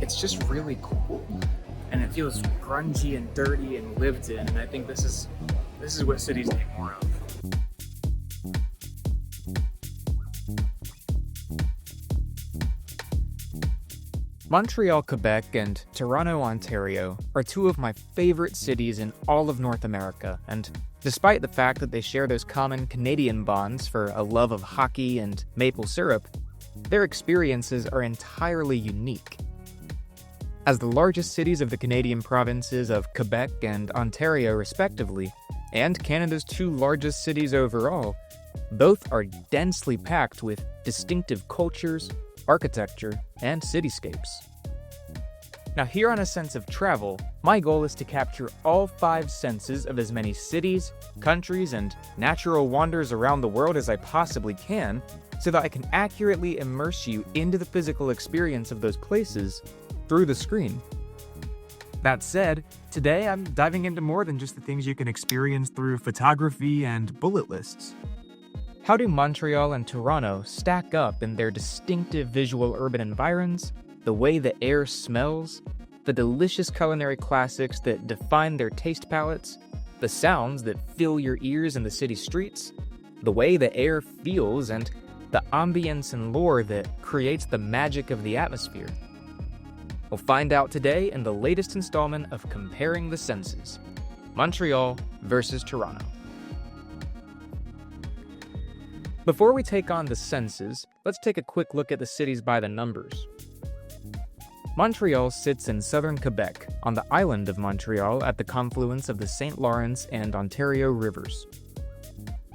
it's just really cool. And it feels grungy and dirty and lived in, and I think this is what cities need more of. Montreal, Quebec, and Toronto, Ontario are two of my favorite cities in all of North America, and despite the fact that they share those common Canadian bonds for a love of hockey and maple syrup, their experiences are entirely unique. As the largest cities of the Canadian provinces of Quebec and Ontario respectively, and Canada's two largest cities overall, both are densely packed with distinctive cultures, architecture, and cityscapes. Now here on A Sense of Travel, my goal is to capture all 5 senses of as many cities, countries, and natural wonders around the world as I possibly can, so that I can accurately immerse you into the physical experience of those places through the screen. That said, today I'm diving into more than just the things you can experience through photography and bullet lists. How do Montreal and Toronto stack up in their distinctive visual urban environs, the way the air smells, the delicious culinary classics that define their taste palettes, the sounds that fill your ears in the city streets, the way the air feels, and the ambience and lore that creates the magic of the atmosphere? We'll find out today in the latest installment of Comparing the Senses, Montreal versus Toronto. Before we take on the senses, let's take a quick look at the cities by the numbers. Montreal sits in southern Quebec, on the island of Montreal at the confluence of the St. Lawrence and Ontario rivers.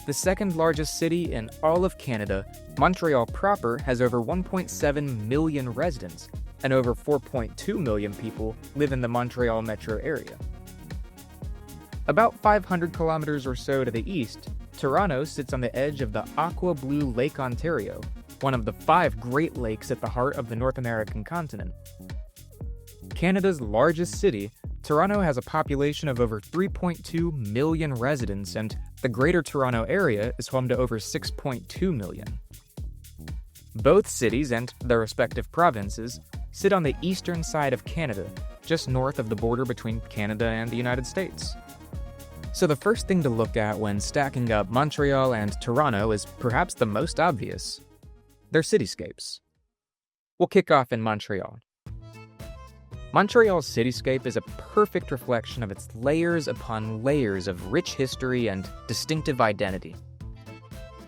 The second largest city in all of Canada, Montreal proper has over 1.7 million residents, and over 4.2 million people live in the Montreal metro area. About 500 kilometers or so to the east, Toronto sits on the edge of the aqua blue Lake Ontario, one of the 5 Great Lakes at the heart of the North American continent. Canada's largest city, Toronto has a population of over 3.2 million residents, and the Greater Toronto Area is home to over 6.2 million. Both cities and their respective provinces sit on the eastern side of Canada, just north of the border between Canada and the United States. So the first thing to look at when stacking up Montreal and Toronto is perhaps the most obvious: their cityscapes. We'll kick off in Montreal. Montreal's cityscape is a perfect reflection of its layers upon layers of rich history and distinctive identity.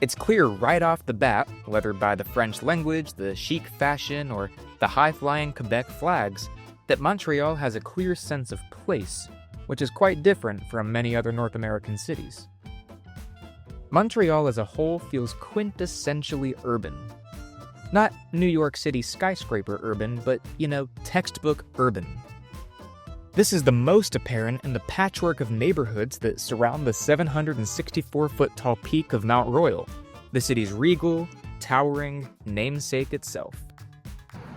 It's clear right off the bat, whether by the French language, the chic fashion, or the high-flying Quebec flags, that Montreal has a clear sense of place, which is quite different from many other North American cities. Montreal as a whole feels quintessentially urban. Not New York City skyscraper urban, but, textbook urban. This is the most apparent in the patchwork of neighborhoods that surround the 764-foot-tall peak of Mount Royal, the city's regal, towering namesake itself.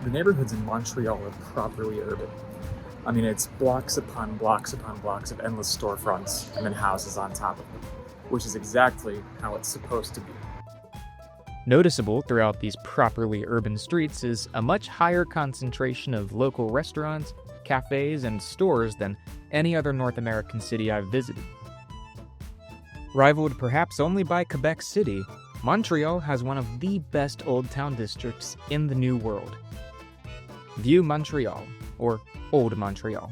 The neighborhoods in Montreal are properly urban. I mean, it's blocks upon blocks upon blocks of endless storefronts and then houses on top of them, which is exactly how it's supposed to be. Noticeable throughout these properly urban streets is a much higher concentration of local restaurants, cafes, and stores than any other North American city I've visited. Rivaled perhaps only by Quebec City, Montreal has one of the best Old Town districts in the New World. Vieux Montreal, or Old Montreal.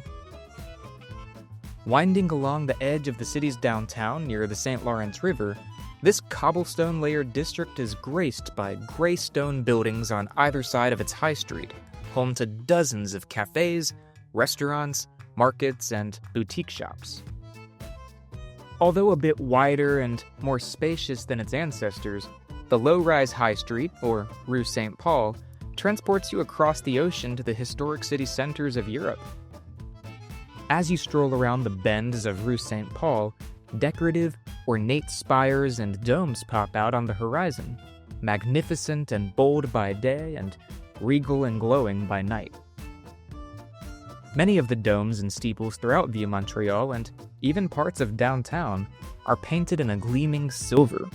Winding along the edge of the city's downtown near the St. Lawrence River, this cobblestone-layered district is graced by gray stone buildings on either side of its high street, home to dozens of cafes, restaurants, markets, and boutique shops. Although a bit wider and more spacious than its ancestors, the low-rise high street, or Rue St. Paul, transports you across the ocean to the historic city centers of Europe. As you stroll around the bends of Rue St. Paul, decorative, ornate spires and domes pop out on the horizon, magnificent and bold by day and regal and glowing by night. Many of the domes and steeples throughout Vieux Montreal and even parts of downtown are painted in a gleaming silver.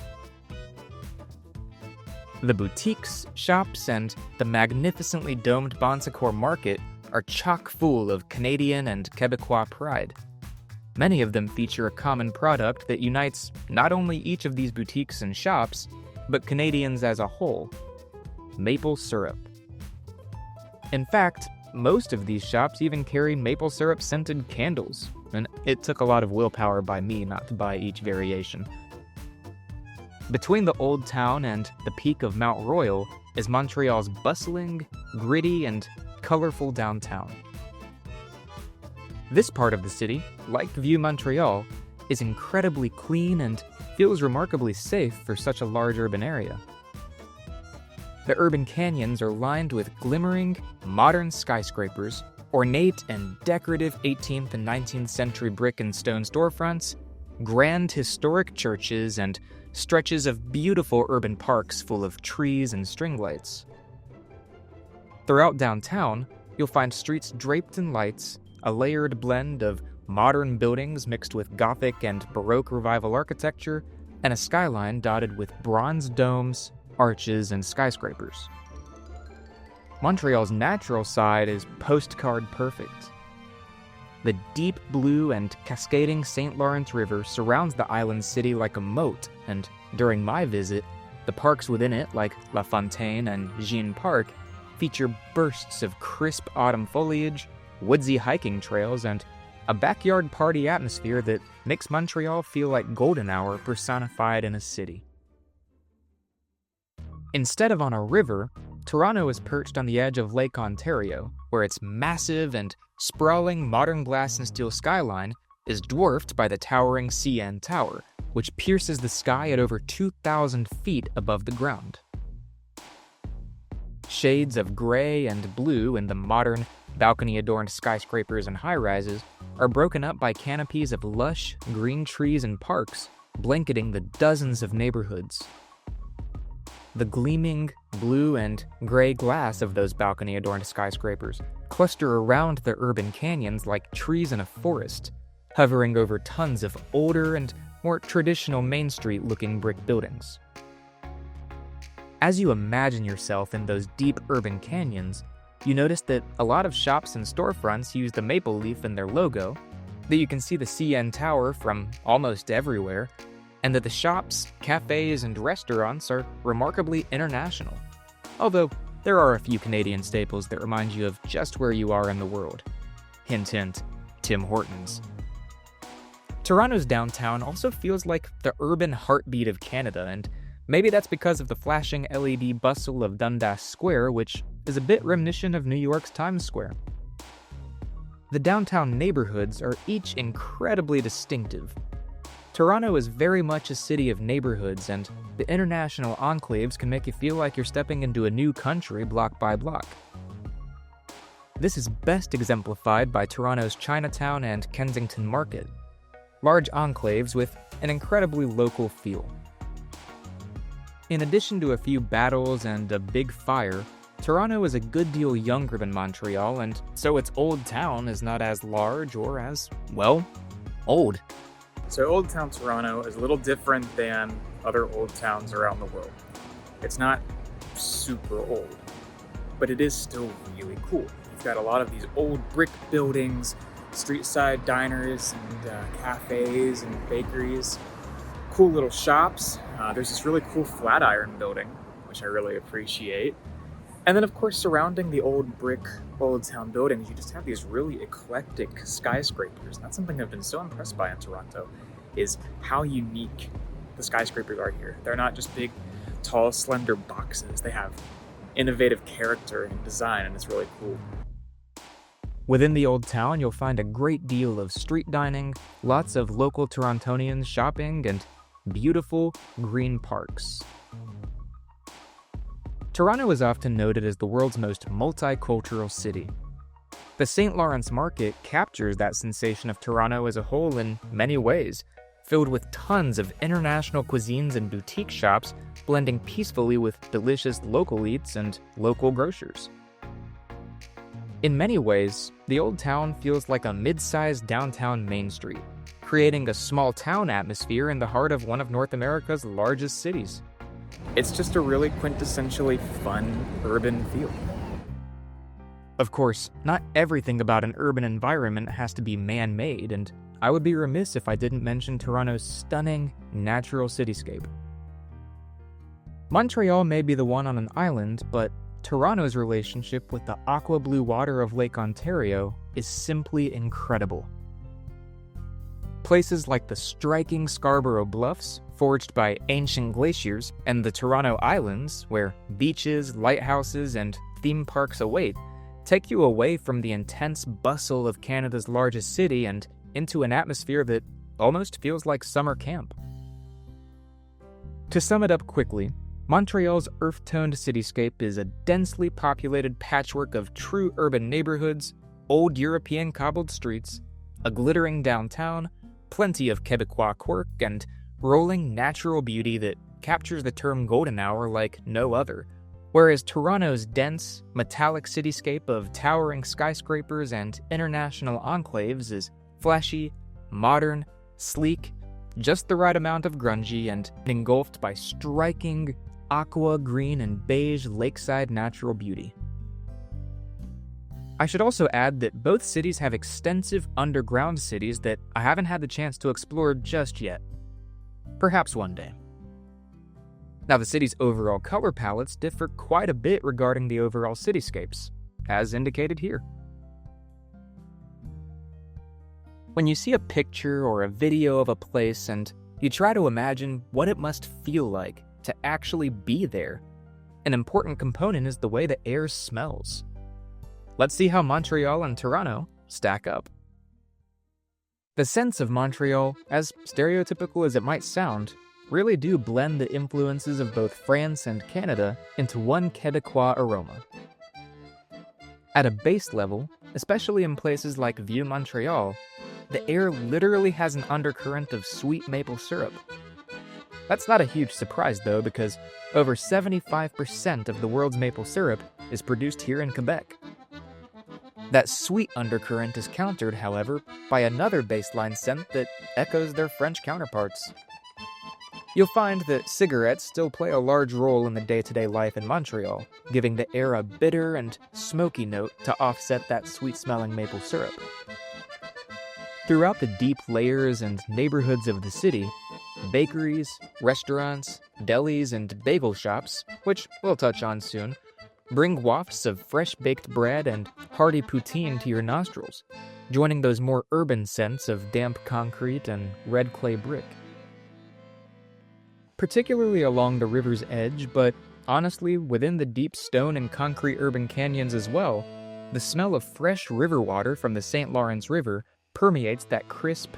The boutiques, shops, and the magnificently domed Bon Secours market are chock full of Canadian and Quebecois pride. Many of them feature a common product that unites not only each of these boutiques and shops, but Canadians as a whole: maple syrup. In fact, most of these shops even carry maple syrup-scented candles, and it took a lot of willpower by me not to buy each variation. Between the Old Town and the peak of Mount Royal is Montreal's bustling, gritty, and colorful downtown. This part of the city, like Vieux Montreal, is incredibly clean and feels remarkably safe for such a large urban area. The urban canyons are lined with glimmering, modern skyscrapers, ornate and decorative 18th and 19th century brick and stone storefronts, grand historic churches, and stretches of beautiful urban parks full of trees and string lights. Throughout downtown, you'll find streets draped in lights, a layered blend of modern buildings mixed with Gothic and Baroque Revival architecture, and a skyline dotted with bronze domes, arches, and skyscrapers. Montreal's natural side is postcard perfect. The deep blue and cascading St. Lawrence River surrounds the island city like a moat, and during my visit, the parks within it, like La Fontaine and Jeanne Park, feature bursts of crisp autumn foliage, woodsy hiking trails, and a backyard party atmosphere that makes Montreal feel like golden hour personified in a city. Instead of on a river, Toronto is perched on the edge of Lake Ontario, where its massive and sprawling modern glass and steel skyline is dwarfed by the towering CN Tower, which pierces the sky at over 2,000 feet above the ground. Shades of gray and blue in the modern, balcony-adorned skyscrapers and high-rises are broken up by canopies of lush, green trees and parks, blanketing the dozens of neighborhoods. The gleaming blue and gray glass of those balcony-adorned skyscrapers cluster around the urban canyons like trees in a forest, hovering over tons of older and more traditional Main Street-looking brick buildings. As you imagine yourself in those deep urban canyons, you notice that a lot of shops and storefronts use the maple leaf in their logo, that you can see the CN Tower from almost everywhere, and that the shops, cafes, and restaurants are remarkably international. Although, there are a few Canadian staples that remind you of just where you are in the world. Hint hint, Tim Hortons. Toronto's downtown also feels like the urban heartbeat of Canada, and maybe that's because of the flashing LED bustle of Dundas Square, which is a bit reminiscent of New York's Times Square. The downtown neighborhoods are each incredibly distinctive. Toronto is very much a city of neighborhoods, and the international enclaves can make you feel like you're stepping into a new country block by block. This is best exemplified by Toronto's Chinatown and Kensington Market, large enclaves with an incredibly local feel. In addition to a few battles and a big fire, Toronto is a good deal younger than Montreal, and so its old town is not as large or as, well, old. So Old Town Toronto is a little different than other old towns around the world. It's not super old, but it is still really cool. You've got a lot of these old brick buildings, street-side diners and cafes and bakeries, cool little shops. There's this really cool Flatiron building, which I really appreciate. And then, of course, surrounding the old brick Old Town buildings, you just have these really eclectic skyscrapers. And that's something I've been so impressed by in Toronto, is how unique the skyscrapers are here. They're not just big, tall, slender boxes. They have innovative character and design, and it's really cool. Within the Old Town, you'll find a great deal of street dining, lots of local Torontonians shopping, and beautiful green parks. Toronto is often noted as the world's most multicultural city. The St. Lawrence Market captures that sensation of Toronto as a whole in many ways, filled with tons of international cuisines and boutique shops blending peacefully with delicious local eats and local grocers. In many ways, the Old Town feels like a mid-sized downtown Main Street, creating a small-town atmosphere in the heart of one of North America's largest cities. It's just a really quintessentially fun urban feel. Of course, not everything about an urban environment has to be man-made, and I would be remiss if I didn't mention Toronto's stunning natural cityscape. Montreal may be the one on an island, but Toronto's relationship with the aqua blue water of Lake Ontario is simply incredible. Places like the striking Scarborough Bluffs, forged by ancient glaciers, and the Toronto Islands, where beaches, lighthouses, and theme parks await, take you away from the intense bustle of Canada's largest city and into an atmosphere that almost feels like summer camp. To sum it up quickly, Montreal's earth-toned cityscape is a densely populated patchwork of true urban neighborhoods, old European cobbled streets, a glittering downtown, plenty of Quebecois quirk, and rolling natural beauty that captures the term golden hour like no other, whereas Toronto's dense, metallic cityscape of towering skyscrapers and international enclaves is flashy, modern, sleek, just the right amount of grungy, and engulfed by striking aqua, green, and beige lakeside natural beauty. I should also add that both cities have extensive underground cities that I haven't had the chance to explore just yet. Perhaps one day. Now, the city's overall color palettes differ quite a bit regarding the overall cityscapes, as indicated here. When you see a picture or a video of a place and you try to imagine what it must feel like to actually be there, an important component is the way the air smells. Let's see how Montreal and Toronto stack up. The scents of Montreal, as stereotypical as it might sound, really do blend the influences of both France and Canada into one Quebecois aroma. At a base level, especially in places like Vieux-Montreal, the air literally has an undercurrent of sweet maple syrup. That's not a huge surprise though, because over 75% of the world's maple syrup is produced here in Quebec. That sweet undercurrent is countered, however, by another baseline scent that echoes their French counterparts. You'll find that cigarettes still play a large role in the day-to-day life in Montreal, giving the air a bitter and smoky note to offset that sweet-smelling maple syrup. Throughout the deep layers and neighborhoods of the city, bakeries, restaurants, delis, and bagel shops, which we'll touch on soon, bring wafts of fresh-baked bread and hearty poutine to your nostrils, joining those more urban scents of damp concrete and red clay brick. Particularly along the river's edge, but honestly within the deep stone and concrete urban canyons as well, the smell of fresh river water from the St. Lawrence River permeates that crisp,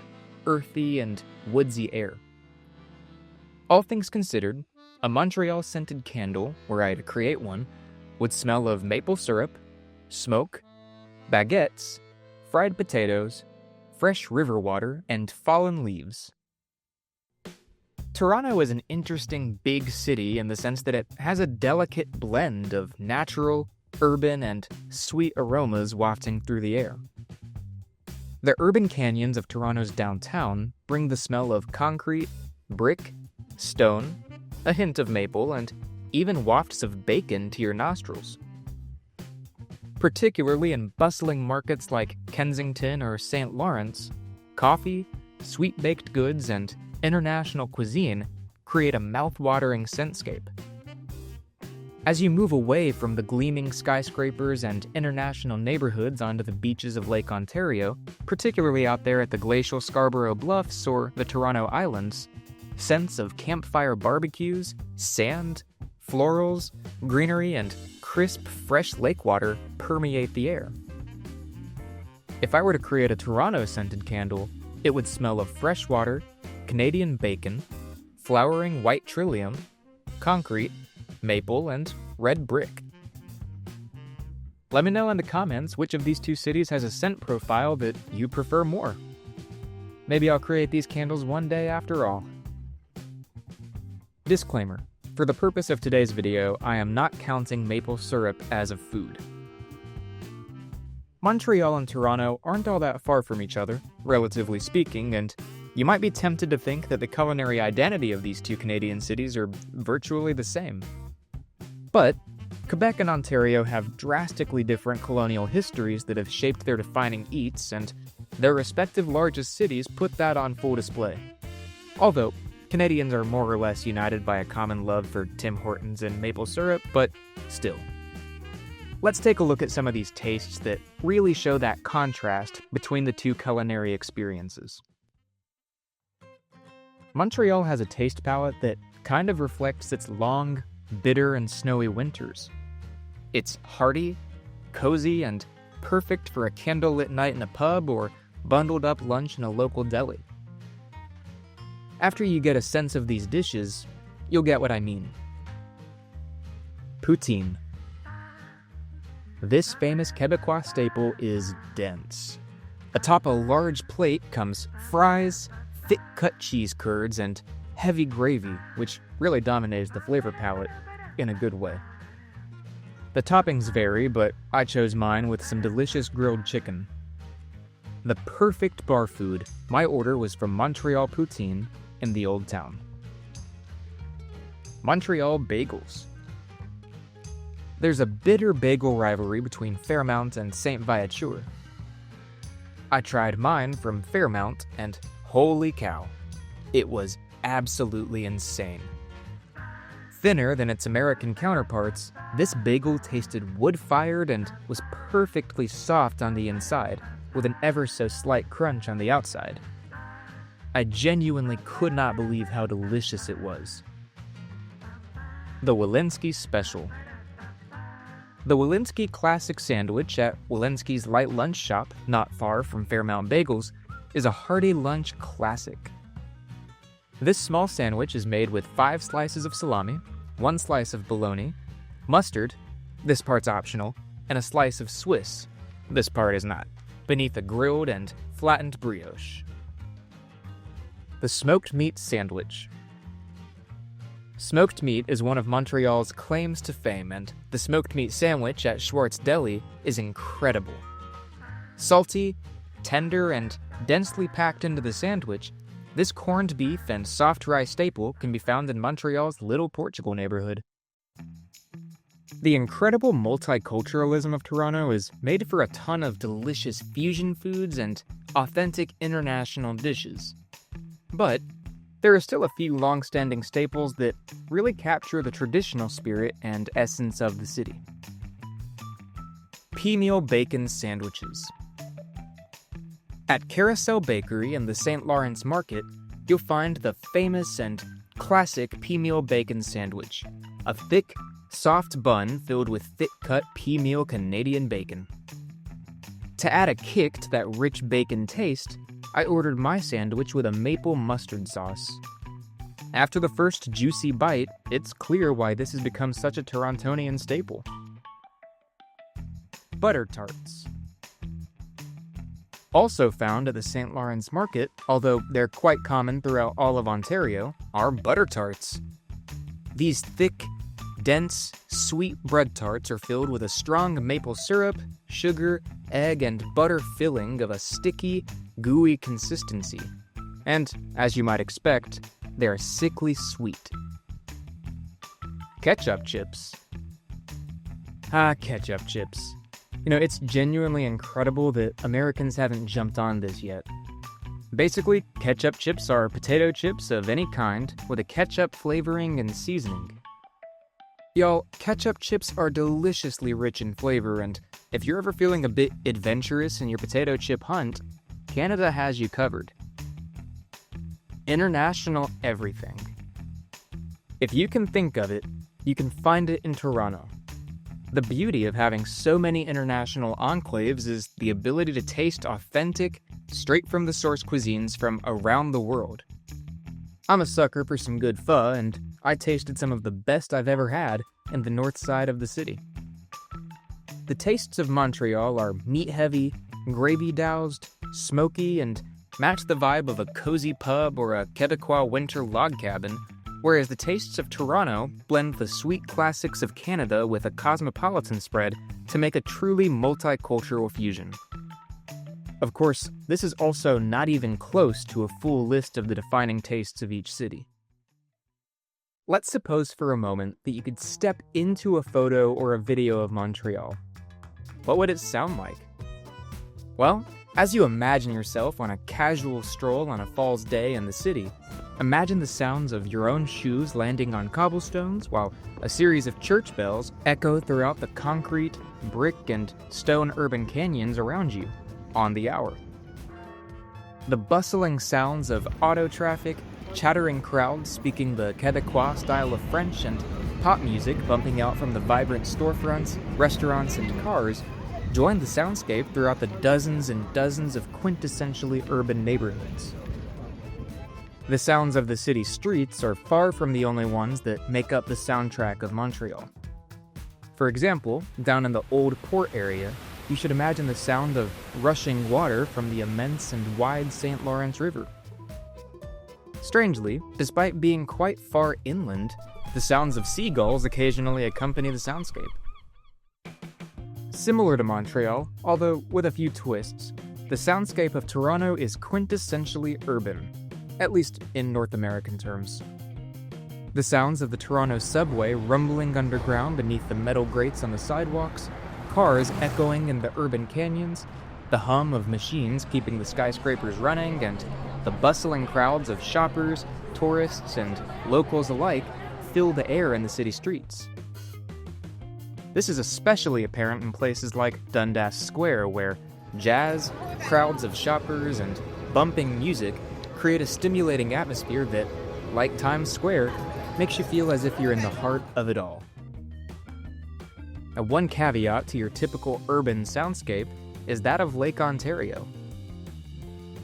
earthy, and woodsy air. All things considered, a Montreal-scented candle, were I to create one, would smell of maple syrup, smoke, baguettes, fried potatoes, fresh river water, and fallen leaves. Toronto is an interesting big city in the sense that it has a delicate blend of natural, urban, and sweet aromas wafting through the air. The urban canyons of Toronto's downtown bring the smell of concrete, brick, stone, a hint of maple, and even wafts of bacon to your nostrils. Particularly in bustling markets like Kensington or St. Lawrence, coffee, sweet baked goods, and international cuisine create a mouth-watering scentscape. As you move away from the gleaming skyscrapers and international neighborhoods onto the beaches of Lake Ontario, particularly out there at the glacial Scarborough Bluffs or the Toronto Islands, scents of campfire barbecues, sand, florals, greenery, and crisp, fresh lake water permeate the air. If I were to create a Toronto-scented candle, it would smell of fresh water, Canadian bacon, flowering white trillium, concrete, maple, and red brick. Let me know in the comments which of these two cities has a scent profile that you prefer more. Maybe I'll create these candles one day after all. Disclaimer: for the purpose of today's video, I am not counting maple syrup as a food. Montreal and Toronto aren't all that far from each other, relatively speaking, and you might be tempted to think that the culinary identity of these two Canadian cities are virtually the same. But Quebec and Ontario have drastically different colonial histories that have shaped their defining eats, and their respective largest cities put that on full display. Although, Canadians are more or less united by a common love for Tim Hortons and maple syrup, but still. Let's take a look at some of these tastes that really show that contrast between the two culinary experiences. Montreal has a taste palette that kind of reflects its long, bitter, and snowy winters. It's hearty, cozy, and perfect for a candlelit night in a pub or bundled up lunch in a local deli. After you get a sense of these dishes, you'll get what I mean. Poutine. This famous Quebecois staple is dense. Atop a large plate comes fries, thick-cut cheese curds, and heavy gravy, which really dominates the flavor palette in a good way. The toppings vary, but I chose mine with some delicious grilled chicken. The perfect bar food, my order was from Montreal Poutine in the Old Town. Montreal bagels. There's a bitter bagel rivalry between Fairmount and Saint Viature. I tried mine from Fairmount, and holy cow, it was absolutely insane. Thinner than its American counterparts, this bagel tasted wood-fired and was perfectly soft on the inside, with an ever so slight crunch on the outside. I genuinely could not believe how delicious it was. The Walensky Special. The Walensky Classic Sandwich at Walensky's Light Lunch Shop, not far from Fairmount Bagels, is a hearty lunch classic. This small sandwich is made with 5 slices of salami, 1 slice of bologna, mustard, this part's optional, and a slice of Swiss, this part is not, beneath a grilled and flattened brioche. The Smoked Meat Sandwich. Smoked meat is one of Montreal's claims to fame, and the smoked meat sandwich at Schwartz Deli is incredible. Salty, tender, and densely packed into the sandwich, this corned beef and soft rice staple can be found in Montreal's Little Portugal neighborhood. The incredible multiculturalism of Toronto is made for a ton of delicious fusion foods and authentic international dishes. But there are still a few long-standing staples that really capture the traditional spirit and essence of the city. Pea meal bacon sandwiches. At Carousel Bakery in the St. Lawrence Market, you'll find the famous and classic pea meal bacon sandwich, a thick, soft bun filled with thick-cut pea meal Canadian bacon. To add a kick to that rich bacon taste, I ordered my sandwich with a maple mustard sauce. After the first juicy bite, it's clear why this has become such a Torontonian staple. Butter tarts. Also found at the St. Lawrence Market, although they're quite common throughout all of Ontario, are butter tarts. These thick, dense, sweet bread tarts are filled with a strong maple syrup, sugar, egg, and butter filling of a sticky, gooey consistency. And, as you might expect, they're sickly sweet. Ketchup chips. Ketchup chips. It's genuinely incredible that Americans haven't jumped on this yet. Basically, ketchup chips are potato chips of any kind with a ketchup flavoring and seasoning. Y'all, ketchup chips are deliciously rich in flavor, and if you're ever feeling a bit adventurous in your potato chip hunt, Canada has you covered. International everything. If you can think of it, you can find it in Toronto. The beauty of having so many international enclaves is the ability to taste authentic, straight-from-the-source cuisines from around the world. I'm a sucker for some good pho, and I tasted some of the best I've ever had in the north side of the city. The tastes of Montreal are meat-heavy, gravy-doused, smoky, and match the vibe of a cozy pub or a Quebecois winter log cabin, whereas the tastes of Toronto blend the sweet classics of Canada with a cosmopolitan spread to make a truly multicultural fusion. Of course, this is also not even close to a full list of the defining tastes of each city. Let's suppose for a moment that you could step into a photo or a video of Montreal. What would it sound like? Well, as you imagine yourself on a casual stroll on a fall's day in the city, imagine the sounds of your own shoes landing on cobblestones while a series of church bells echo throughout the concrete, brick, and stone urban canyons around you on the hour. The bustling sounds of auto traffic, chattering crowds speaking the Quebecois style of French, and pop music bumping out from the vibrant storefronts, restaurants, and cars join the soundscape throughout the dozens and dozens of quintessentially urban neighborhoods. The sounds of the city streets are far from the only ones that make up the soundtrack of Montreal. For example, down in the old port area, you should imagine the sound of rushing water from the immense and wide St. Lawrence River. Strangely, despite being quite far inland, the sounds of seagulls occasionally accompany the soundscape. Similar to Montreal, although with a few twists, the soundscape of Toronto is quintessentially urban, at least in North American terms. The sounds of the Toronto subway rumbling underground beneath the metal grates on the sidewalks, cars echoing in the urban canyons, the hum of machines keeping the skyscrapers running, and the bustling crowds of shoppers, tourists, and locals alike fill the air in the city streets. This is especially apparent in places like Dundas Square, where jazz, crowds of shoppers, and bumping music create a stimulating atmosphere that, like Times Square, makes you feel as if you're in the heart of it all. Now, one caveat to your typical urban soundscape is that of Lake Ontario.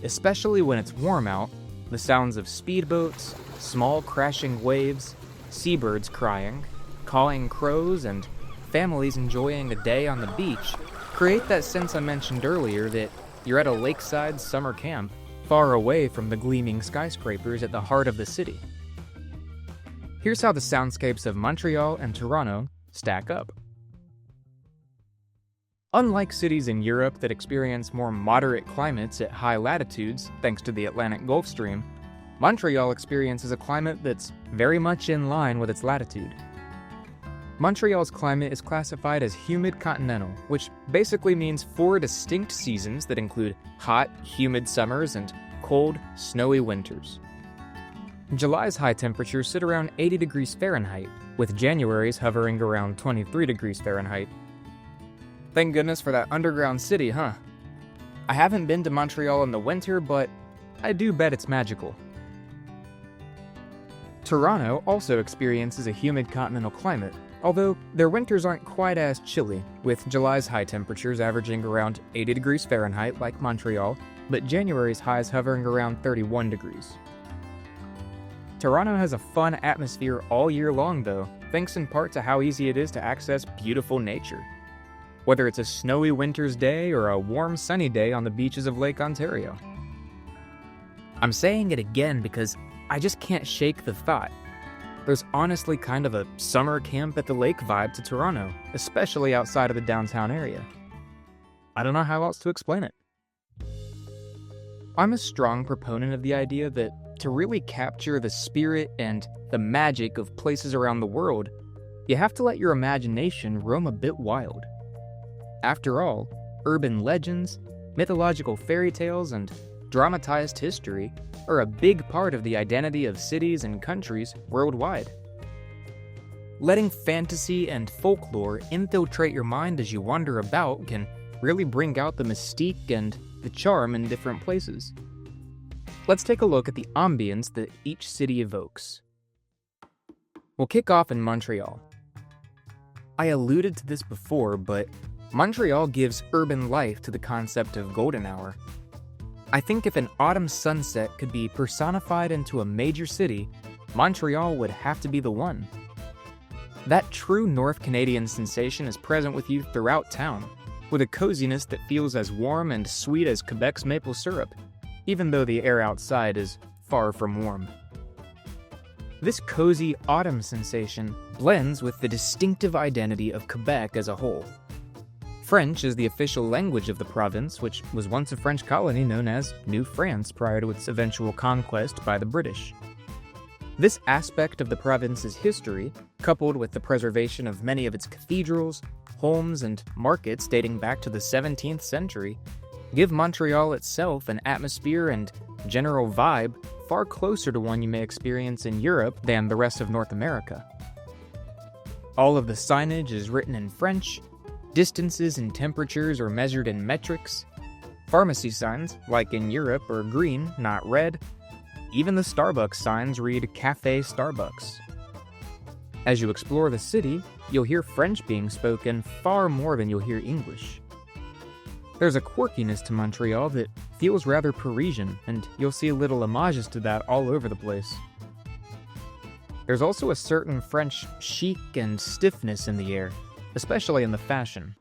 Especially when it's warm out, the sounds of speedboats, small crashing waves, seabirds crying, cawing crows, and families enjoying a day on the beach create that sense I mentioned earlier that you're at a lakeside summer camp far away from the gleaming skyscrapers at the heart of the city. Here's how the soundscapes of Montreal and Toronto stack up. Unlike cities in Europe that experience more moderate climates at high latitudes thanks to the Atlantic Gulf Stream, Montreal experiences a climate that's very much in line with its latitude. Montreal's climate is classified as humid continental, which basically means 4 distinct seasons that include hot, humid summers and cold, snowy winters. July's high temperatures sit around 80 degrees Fahrenheit, with January's hovering around 23 degrees Fahrenheit. Thank goodness for that underground city, huh? I haven't been to Montreal in the winter, but I do bet it's magical. Toronto also experiences a humid continental climate, although their winters aren't quite as chilly, with July's high temperatures averaging around 80 degrees Fahrenheit like Montreal, but January's highs hovering around 31 degrees. Toronto has a fun atmosphere all year long though, thanks in part to how easy it is to access beautiful nature. Whether it's a snowy winter's day or a warm sunny day on the beaches of Lake Ontario. I'm saying it again because I just can't shake the thought. There's honestly kind of a summer camp at the lake vibe to Toronto, especially outside of the downtown area. I don't know how else to explain it. I'm a strong proponent of the idea that to really capture the spirit and the magic of places around the world, you have to let your imagination roam a bit wild. After all, urban legends, mythological fairy tales, and dramatized history are a big part of the identity of cities and countries worldwide. Letting fantasy and folklore infiltrate your mind as you wander about can really bring out the mystique and the charm in different places. Let's take a look at the ambience that each city evokes. We'll kick off in Montreal. I alluded to this before, but Montreal gives urban life to the concept of golden hour. I think if an autumn sunset could be personified into a major city, Montreal would have to be the one. That true North Canadian sensation is present with you throughout town, with a coziness that feels as warm and sweet as Quebec's maple syrup, even though the air outside is far from warm. This cozy autumn sensation blends with the distinctive identity of Quebec as a whole. French is the official language of the province, which was once a French colony known as New France prior to its eventual conquest by the British. This aspect of the province's history, coupled with the preservation of many of its cathedrals, homes, and markets dating back to the 17th century, give Montreal itself an atmosphere and general vibe far closer to one you may experience in Europe than the rest of North America. All of the signage is written in French, distances and temperatures are measured in metrics, pharmacy signs, like in Europe, are green, not red. Even the Starbucks signs read Café Starbucks. As you explore the city, you'll hear French being spoken far more than you'll hear English. There's a quirkiness to Montreal that feels rather Parisian, and you'll see little homages to that all over the place. There's also a certain French chic and stiffness in the air, especially in the fashion.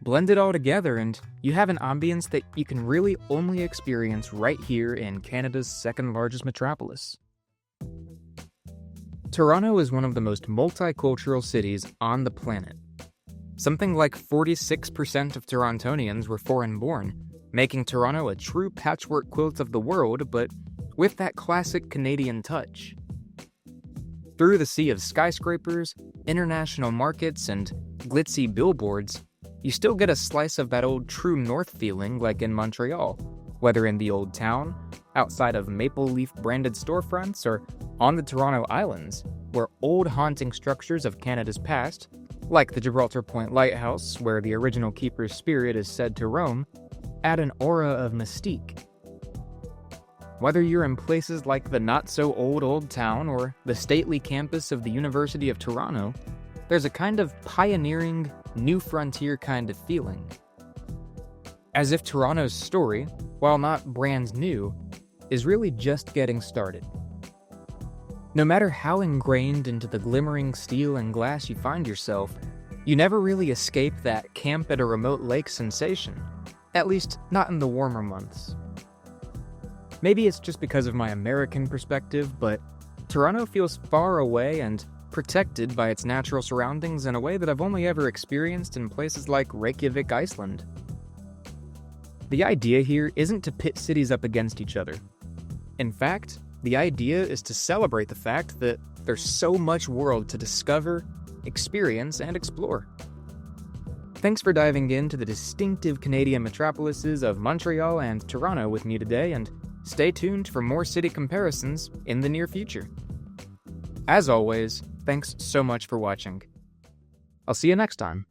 Blend it all together and you have an ambience that you can really only experience right here in Canada's second largest metropolis. Toronto is one of the most multicultural cities on the planet. Something like 46% of Torontonians were foreign-born, making Toronto a true patchwork quilt of the world, but with that classic Canadian touch. Through the sea of skyscrapers, international markets, and glitzy billboards, you still get a slice of that old true north feeling like in Montreal, whether in the old town, outside of maple leaf branded storefronts, or on the Toronto Islands, where old haunting structures of Canada's past, like the Gibraltar Point Lighthouse, where the original keeper's spirit is said to roam, add an aura of mystique. Whether you're in places like the not-so-old Old Town or the stately campus of the University of Toronto, there's a kind of pioneering, new frontier kind of feeling. As if Toronto's story, while not brand new, is really just getting started. No matter how ingrained into the glimmering steel and glass you find yourself, you never really escape that camp at a remote lake sensation, at least not in the warmer months. Maybe it's just because of my American perspective, but Toronto feels far away and protected by its natural surroundings in a way that I've only ever experienced in places like Reykjavik, Iceland. The idea here isn't to pit cities up against each other. In fact, the idea is to celebrate the fact that there's so much world to discover, experience, and explore. Thanks for diving into the distinctive Canadian metropolises of Montreal and Toronto with me today, and stay tuned for more city comparisons in the near future. As always, thanks so much for watching. I'll see you next time.